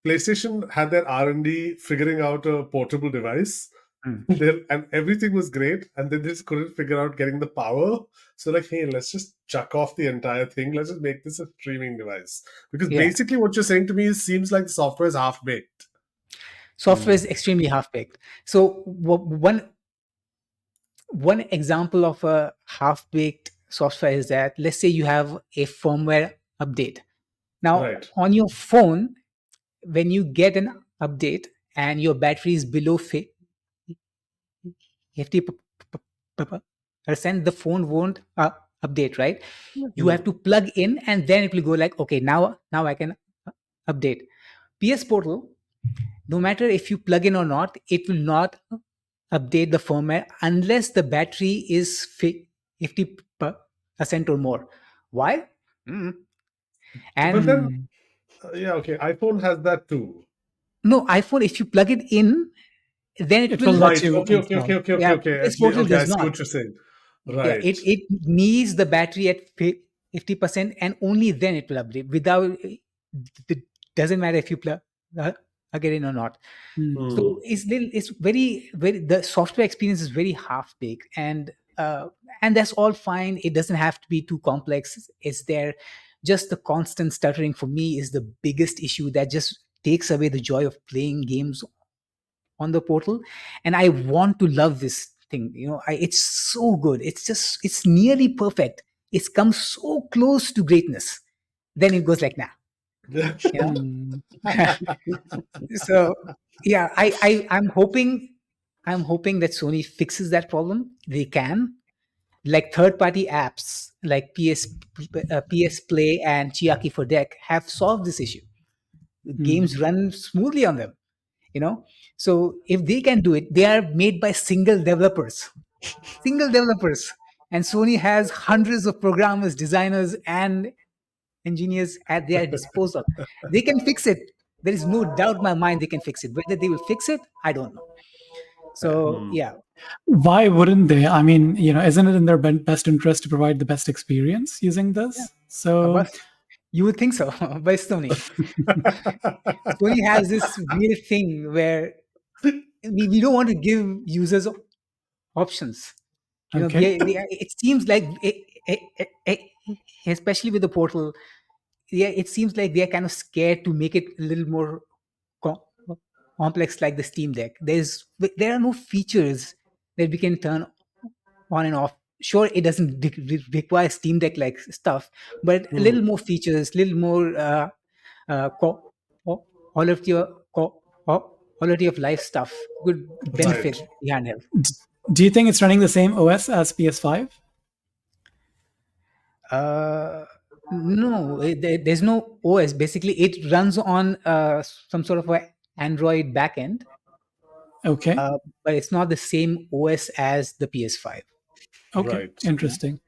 PlayStation had their R&D figuring out a portable device? Mm. And everything was great, and then they just couldn't figure out getting the power. So like, hey, let's just chuck off the entire thing. Let's just make this a streaming device. Because Yeah. basically what you're saying to me seems like the software is half-baked. Software is extremely half baked. So one example of a half baked software is that, let's say you have a firmware update. Now Right. on your phone, when you get an update and your battery is below 50%, the phone won't update, right? You have Mm. to plug in and then it will go like, okay, now I can update. PS Portal, no matter if you plug in or not, it will not update the firmware unless the battery is 50% or more. Why? Mm. But And then, Hmm. yeah, okay, iPhone has that too. no, iPhone, if you plug it in, then it It will will. let Right. you Okay. Okay. Okay. install. Okay. Okay. Yeah, Okay. PS At least, Portal okay. I does see not. what you're saying. Yeah, Right. it needs the battery at 50%, and only then it will update. Without it doesn't matter if you uh, plug it in or not. Hmm. Hmm. So it's very the software experience is very half baked, and that's all fine. It doesn't have to be too complex. It's there. Just the constant stuttering for me is the biggest issue that just takes away the joy of playing games on the portal. And I want to love this thing. It's so good. It's nearly perfect. It's come so close to greatness. Then it goes like, nah. You know. Hmm. So yeah, I'm hoping that Sony fixes that problem. They can. Like third party apps like PS Play and Chiaki for Deck have solved this issue. Games Hmm. run smoothly on them. you know so if they can do it, they are made by single developers, and Sony has hundreds of programmers, designers, and engineers at their disposal. They can fix it. There is no doubt in my mind they can fix it. Whether they will fix it, I don't know. So Hmm. yeah. Why wouldn't they? I mean, isn't it in their best interest to provide the best experience using Yeah, this? So, but you would think so. But Sony has this weird thing where we don't want to give users options. okay. It seems like especially with the portal, yeah, it seems like they are kind of scared to make it a little more co- complex, like the Steam Deck. There are no features that we can turn on and off. Sure, it doesn't require Steam Deck like stuff, but a little Hmm. more features, little more quality of quality of life stuff would Right. benefit the handheld. D- Do you think it's running the same OS as PS5? Uh, no, there's no OS. Basically, it runs on some sort of a Android backend, Okay. uh, but it's not the same OS as the PS5. Okay. Right. You know? Interesting.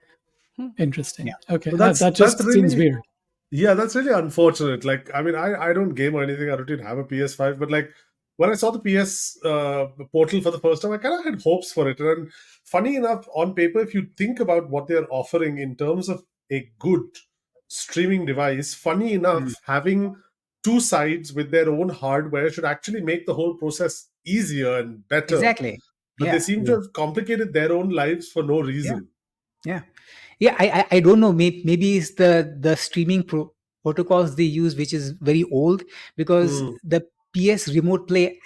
Hmm. Interesting. Yeah. Okay. So That that's just seems really, weird. yeah, that's really unfortunate. Like, I mean, I don't game or anything. I don't even have a PS5, but like when I saw the PS portal for the first time, I kind of had hopes for it. And funny enough, on paper, if you think about what they're offering in terms of a good streaming device, funny Mm. enough, having two sides with their own hardware should actually make the whole process easier and better. Exactly. But they Yeah. seem to Yeah. have complicated their own lives for no Yeah. reason. Yeah. Yeah. I don't know. Maybe it's the streaming protocols they use, which is very old, because Hmm. the PS Remote Play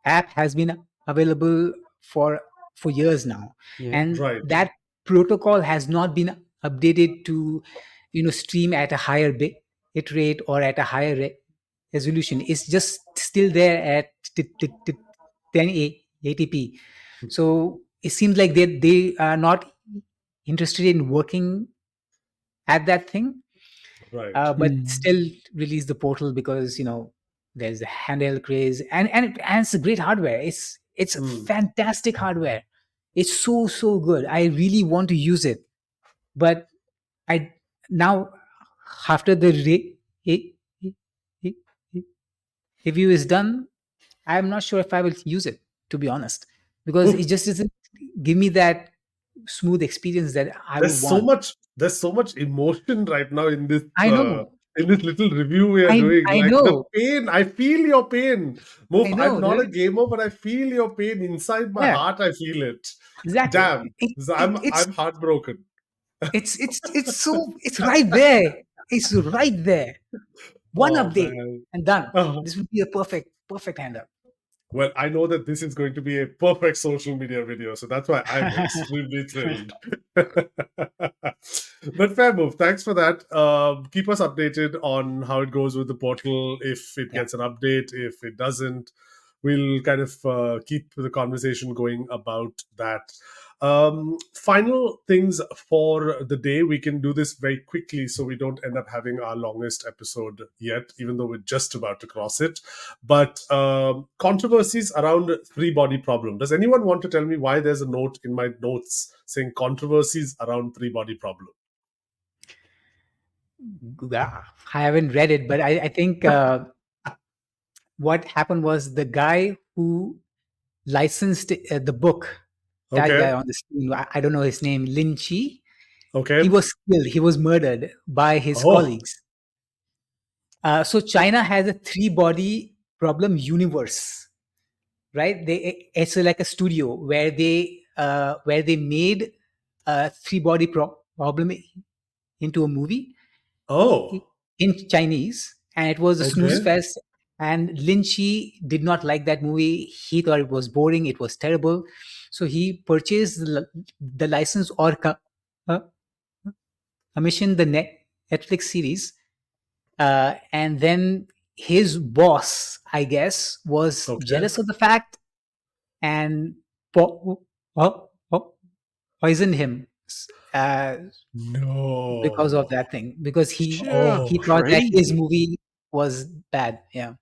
app has been available for years now, Yeah. and Right. that protocol has not been updated to stream at a higher bit rate or at a higher resolution. It's just still there at 1080p. So it seems like they are not interested in working at that thing, Right. but Hmm. still release the portal because there's a handheld craze, and it's a great hardware. It's a Hmm. fantastic hardware. It's so good. I really want to use it, but I now, after the review is done, I'm not sure if I will use it, to be honest, because it just doesn't give me that smooth experience that I would want. There's so much emotion right now I know, in this little review we are I doing. I Like the know, pain, I feel your pain. Move, I I'm know. not a gamer, but I feel your pain inside my Yeah, heart. I feel it. exactly. Damn, It's I'm heartbroken. it's right there. It's right there. One Oh update man. and done. Oh. This would be a perfect handout. Well, I know that this is going to be a perfect social media video, so that's why I'm extremely thrilled. But fair move. Thanks for that. Keep us updated on how it goes with the portal, if it Yeah. gets an update, if it doesn't. we'll kind of keep the conversation going about that. Final things for the day. We can do this very quickly so we don't end up having our longest episode yet, even though we're just about to cross it. But controversies around three body problem. Does anyone want to tell me why there's a note in my notes saying controversies around three body problem? I haven't read it, but I think what happened was the guy who licensed the book, that guy Okay. on the screen, I don't know his name, Lin Chi, Okay. he was killed, he was murdered by his Oh. colleagues. So China has a three body problem universe, right? It's like a studio where they made a three body problem into a movie Oh. in Chinese, and it was a snooze Okay. fest. And Lin Chi did not like that movie. He thought it was boring. It was terrible. So he purchased the license or commissioned the Netflix series. And then his boss, I guess, was Okay. jealous of the fact and poisoned him No. because of that thing. Because he Oh. he thought that his Crazy. movie was bad. Yeah,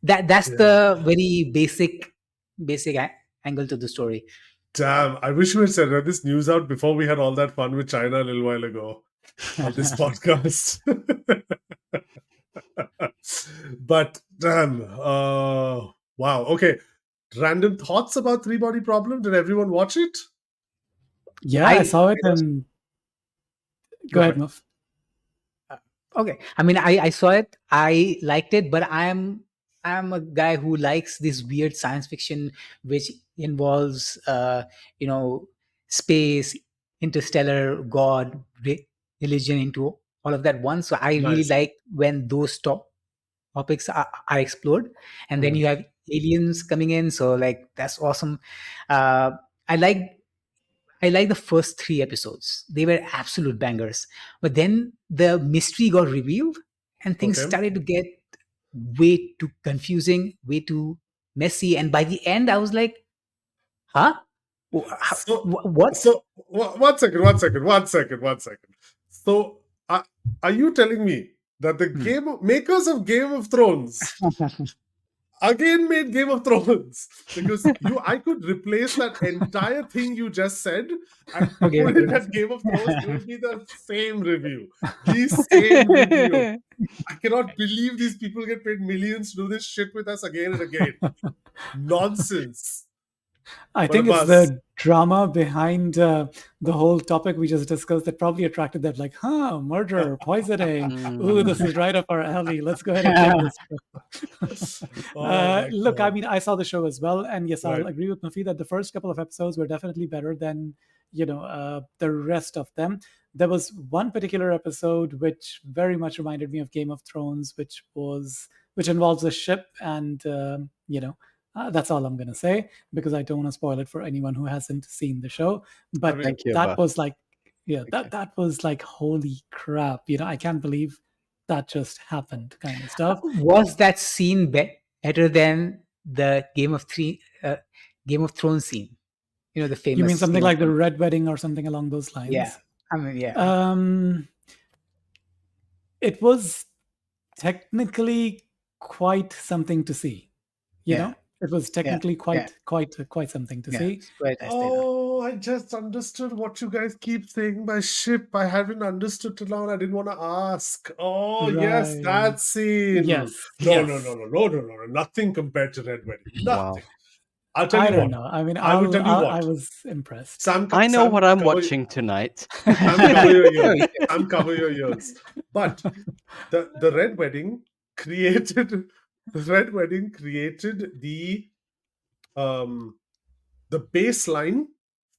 that's Yeah. the very basic angle to the story. Damn, I wish we had read this news out before we had all that fun with China a little while ago on this podcast. But damn, wow. Okay, random thoughts about three body problem. Did everyone watch it? Yeah, I saw it and go ahead, Muff. Okay, I mean, I saw it, I liked it, but I'm a guy who likes this weird science fiction which involves space, interstellar, god, religion into all of that once. So I really Nice. like when those topics are explored, and then you have aliens coming in, so like that's awesome. I like the first three episodes. They were absolute bangers. But then the mystery got revealed and things Okay. started to get way too confusing, way too messy. And by the end, I was like, huh? What? So, 1 second. So, are you telling me that the makers of Game of Thrones again made Game of Thrones? Because I could replace that entire thing you just said and Okay, put it at Game of Thrones. It would be the same review. The same review. I cannot believe these people get paid millions to do this shit with us again and again. Nonsense. I What think a it's buzz. the drama behind the whole topic we just discussed that probably attracted them. Like, murder, poisoning. Ooh, this is right up our alley. Let's go ahead and take this. Oh my Look, I God. mean, I saw the show as well, and yes, I'll Right. agree with Mafi that the first couple of episodes were definitely better than the rest of them. There was one particular episode which very much reminded me of Game of Thrones, which involves a ship, and that's all I'm gonna say because I don't want to spoil it for anyone who hasn't seen the show. But mean- Thank you, that Abba. was like, yeah, Okay. that was like, holy crap! I can't believe that just happened, kind of stuff. Was that scene better than the Game of Thrones scene? The famous. You mean something Game of like the Thrones. Red Wedding or something along those lines? Yeah, I mean, yeah. It was technically quite something to see. Yeah. It was technically Yeah. quite something to see. It's quite nice there. Oh, I just understood what you guys keep saying by ship. I haven't understood till now and I didn't want to ask. Oh, yes, Right. that scene. Yes, No, yes. no. Nothing compared to Red Wedding. Nothing. Wow. I'll tell I you don't what. know. I mean, I will tell you what. I was impressed. I know what I'm cover- watching tonight. Sam, cover your ears. Sam, cover your ears. But the Red Wedding created the baseline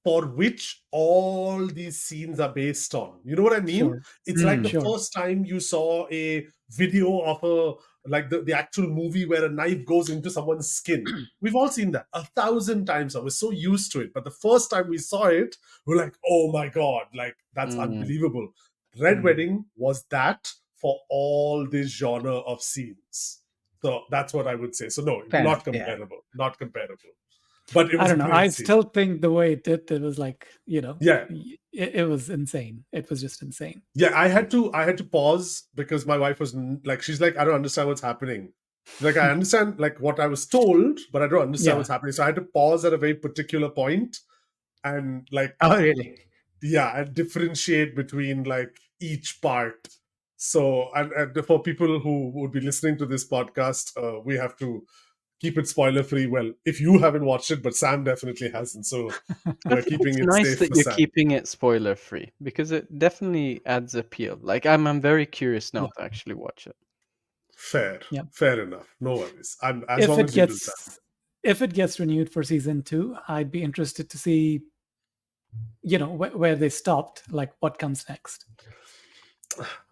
for which all these scenes are based on. You know what I mean? Sure. It's like the Sure. first time you saw a video of the actual movie where a knife goes into someone's skin. We've all seen that 1,000 times. I was so used to it. But the first time we saw it, we're like, oh my God, like that's unbelievable. Red Wedding was that for all this genre of scenes. So that's what I would say. So no, Fair not enough, yeah. comparable. Not comparable. But it I was a don't know. great I scene. still think the way it did, it was like, Yeah. it was insane. It was just insane. Yeah, I had to pause because my wife was like, she's like, I don't understand what's happening. Like, I understand like what I was told, but I don't understand Yeah. what's happening. So I had to pause at a very particular point and like, Oh, really? yeah, and differentiate between like each part. So, and for people who would be listening to this podcast, we have to keep it spoiler free. Well, if you haven't watched it, but Sam definitely hasn't, so we're keeping It's it nice safe that for you're Sam. keeping it spoiler free because it definitely adds appeal. Like I'm very curious now Yeah. to actually watch it. Fair, Yeah. fair enough. No worries. I'm as long as you do that. If it gets renewed for season 2, I'd be interested to see, where they stopped, like what comes next.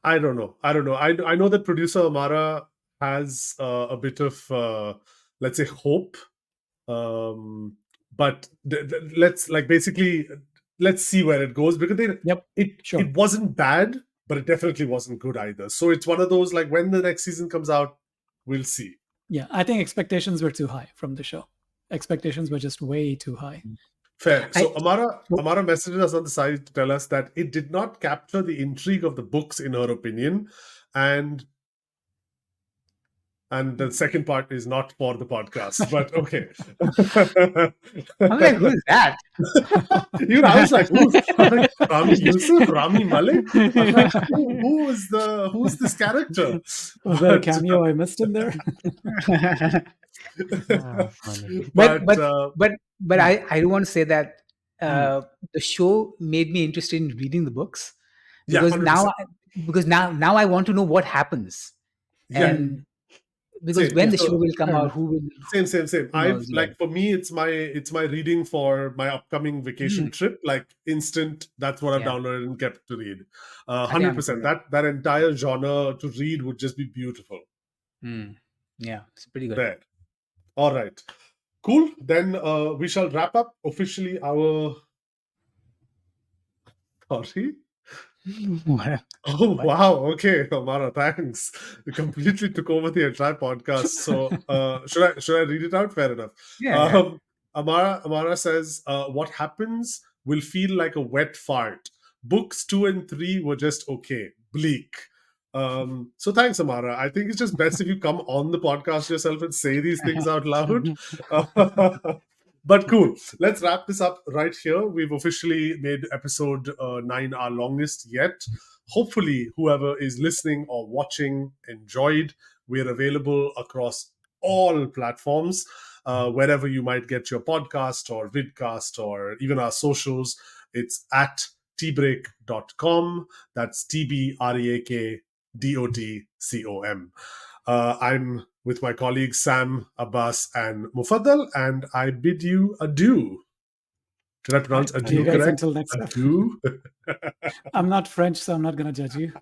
I don't know. I know that producer Amara has a bit of let's say hope, but let's see where it goes because Yep. Sure. it wasn't bad, but it definitely wasn't good either. So it's one of those like when the next season comes out, we'll see. Yeah, I think expectations were too high from the show. Expectations were just way too high. Fair. So I- Amara messaged us on the side to tell us that it did not capture the intrigue of the books, in her opinion, and the second part is not for the podcast. But okay. I'm like, who's that? Even I was like, who's Rami Yusuf, Rami Malik? I'm like, who's this character? Was there a cameo I missed in there? Funny. But I do want to say that the show made me interested in reading the books Yeah, because 100%. now I want to know what happens. Yeah. And because Same, when yeah. the show will come Fair out, enough. who will Same. who I've knows, like for me, it's my reading for my upcoming vacation trip. Like instant, that's what I've Yeah. downloaded and kept to read. I think I'm 100%. good. That entire genre to read would just be beautiful. Yeah, it's pretty good. There. All right. Cool. Then we shall wrap up officially our. Sorry. Oh wow! Okay, Amara, thanks. You completely took over the entire podcast. So should I read it out? Fair enough. Yeah. Amara says, "What happens will feel like a wet fart. Books 2 and 3 were just okay, bleak." So thanks, Amara. I think it's just best if you come on the podcast yourself and say these things out loud. But cool. Let's wrap this up right here. We've officially made episode 9 our longest yet. Hopefully, whoever is listening or watching enjoyed. We're available across all platforms, wherever you might get your podcast or vidcast or even our socials. It's at tbreak.com. That's TBREAKDOTCOM. I'm with my colleagues Sam, Abbas, and Mufaddal, and I bid you adieu. Did I pronounce See adieu you guys correct? until next time. Adieu. I'm not French, so I'm not going to judge you.